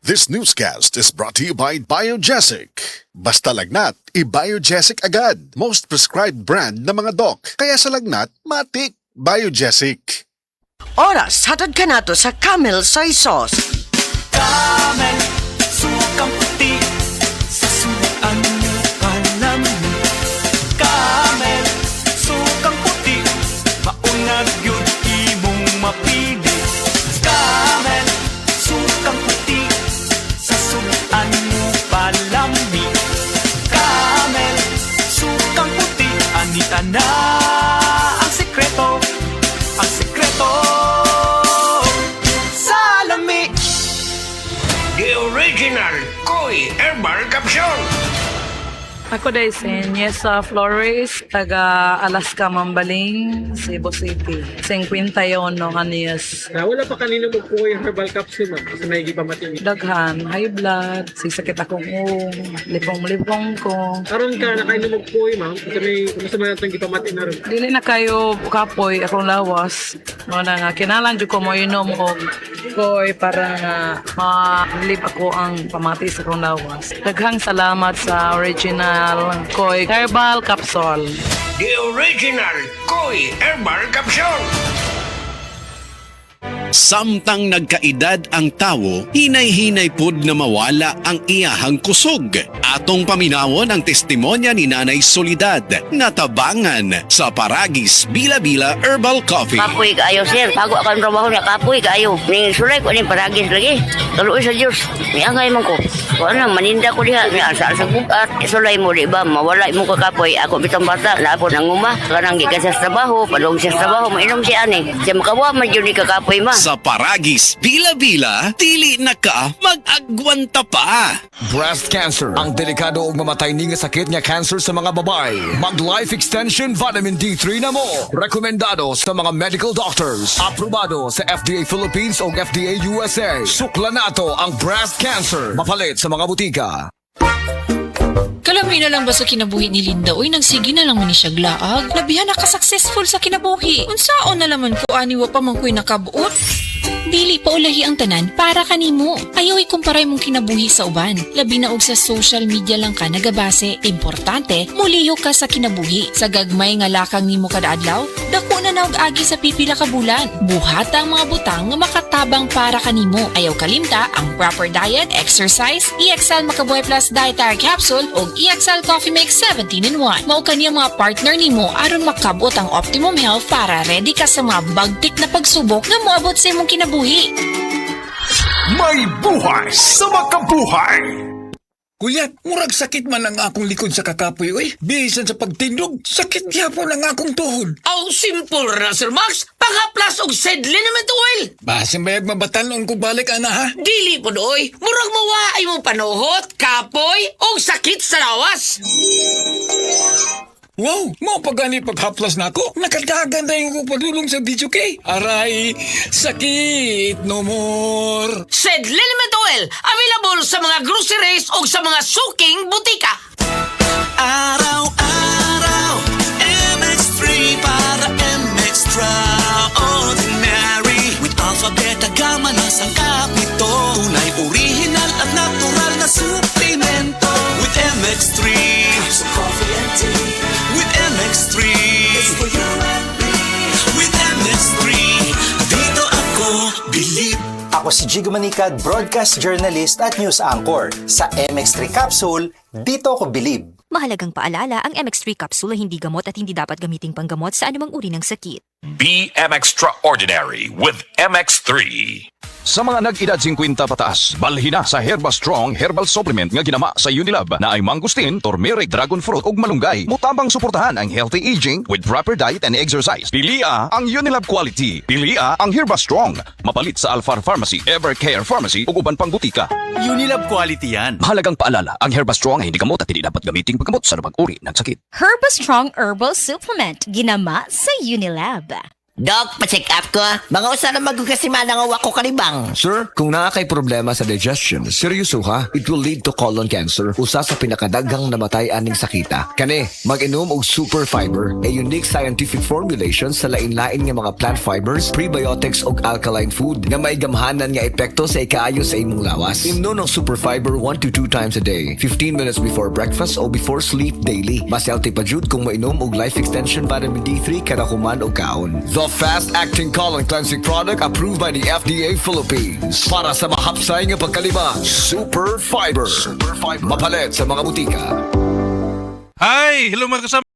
This newscast is brought to you by Biogesic. Basta lagnat, i-Biogesic agad. Most prescribed brand ng mga doc. Kaya sa lagnat, matik. Biogesic. Oras, hatod ka na to sa Camel Soy Sauce. Camel, sukang puti, sa sukaan mo palamig. Camel, sukang puti, maunag yun imong mapili. Camel, sukang puti, sa sukaan mo palamig. Camel, sukang puti, anita na ang sekreto. Ang sekreto sa lami. The original Koi Herbal Capsule. Ako day si Niesa Flores, taga Alaska, Mambaling, Cebu City. 51 anyos. Wala pa kanino magkuha yung herbal capsule, ma'am. Kasi may iba matindi. Daghan, high blood, sisakit akong lipong-lipong ko. Karon ka na kayo magkuha, ma'am. Kasi may masama natin gipamatin na rin. Dili na kayo kapoy akong lawas. Muna nga, kinalang dyan ko mo inom og koy para nga ma-live ako ang pamati sa akong lawas. Daghang salamat sa original Koi Herbal Capsule. The original Koi Herbal Capsule. Samtang nagkaedad ang tawo, hinay-hinay pud na mawala ang iyahang kusog. Atong paminawon ang testimonya ni Nanay Solidad na tabangan sa Paragis Bila-Bila Herbal Coffee. Kapoy kaayo, sir. Bago akong trabaho niya, kapoy kaayo. Ning sulay ko ning paragis lagi. Kaluoy sa Diyos. May angay man ko. Kung ano, maninda ko diha. May asa sa bukat. Sulay mo, di ba? Mawala mo ko kapoy. Ako bitang bata. Lapo ng uma. Kanang gikan sa trabaho. Palong sa trabaho. Mainom siya ani. Siya makawa man yun ni kakapoy ma. Sa Paragis Bila-Bila, dili na ka mag-agwanta pa. Breast cancer, ang delikado ug mamatay ni nga sakit nga cancer sa mga babae. Mag-life extension vitamin D3 na mo. Rekomendado sa mga medical doctors. Aprobado sa FDA Philippines o FDA USA. Sukla nato ang breast cancer. Mapalit sa mga butika. Kalami na lang ba sa kinabuhi ni Linda? Uy, nagsige na lang man ni siya glaag. Labihan na ka-successful sa kinabuhi. Unsaon na laman ko aniwa pa man ko'y nakabuot? Dili pa ulahi ang tanan para kanimo. Ayaw ikumparay mong kinabuhi sa uban. Labi na og sa social media lang ka nagabase. Importante, muliho ka sa kinabuhi. Sa gagmay nga lakang nimo kada adlaw, dako na naog agi sa pipila ka bulan. Buhata ang mga butang nga makatabang para kanimo. Ayaw kalimta ang proper diet, exercise, EXL Makabuhay Plus Dietary Capsule ug EXL Coffee Mix 17-in-1. Mao kaniya mga partner nimo aron makabot ang optimum health para ready ka sa mga bagtik na pagsubok nga moabot sa imong kinabuhi. May buhay sa makabuhay! Kuya, murag sakit man ang akong likod sa kakapoy, oy. Bisan sa pagtindog, sakit gyapon ang akong tuhod. Ang simple na, Sir Max. Pangaplas og sedlin naman to oil. Basin bayag mabatalon ko balik, ana, ha? Dili po doy. Murag mawaay mong panuhot, kapoy, o sakit sa lawas. Wow, mo pagani paghaplas na ako. Nakadagan na yung padulong sa video kay. Aray, sakit no more. Sedlin naman to oil. Available sa mga groceries o sa mga suking butika. Araw-araw, MX3 para MX-Traordinary. With Alpha, Beta, Gamma na sangkap nito. Tunay, original at natural na suplemento. With MX3, so coffee and tea. With MX3, it's for you and me. With MX3, dito ako believe. Ako si Jigo Manicad, broadcast journalist at news anchor. Sa MX3 Capsule, dito ako believe. Mahalagang paalala, ang MX3 capsule ay hindi gamot at hindi dapat gamiting panggamot sa anumang uri ng sakit. Be Extraordinary with MX3. Sa mga nag-edad 50 pataas, balhin na sa Herba Strong Herbal Supplement nga ginama sa Unilab na ay mangustin, turmeric, dragon fruit ug malunggay. Mutabang suportahan ang healthy aging with proper diet and exercise. Pilia ang Unilab quality. Pilia ang Herba Strong. Mapalit sa Alfar Pharmacy, Evercare Pharmacy ug uban pang butika. Unilab quality yan. Mahalagang paalala, ang Herba Strong ay hindi gamot at hindi dapat gamiting paggamot sa anumang uri ng sakit. Herba Strong Herbal Supplement, ginama sa Unilab. Doc, pa-check up ko. Mga usa na magkasimana nga wako kalibang. Sir, kung naa kay problema sa digestion, seryoso ha, it will lead to colon cancer, usa sa pinakadaghang namatay aning sakita. Kani, mag-inom og super fiber, a unique scientific formulation sa lain-lain nga mga plant fibers, prebiotics ug alkaline food nga may gamhanan nga epekto sa ikaayo sa imong lawas. Imnon ang super fiber 1 to 2 times a day, 15 minutes before breakfast o before sleep daily. Mas healthy pa jud kung mainom og Life Extension Vitamin D3 kada human o kaon. The fast-acting colon cleansing product approved by the FDA Philippines. Para sa mahapsay nga pagkalima, Super Fiber. Mapalit sa mga butika. Hi! Hello mga kasama.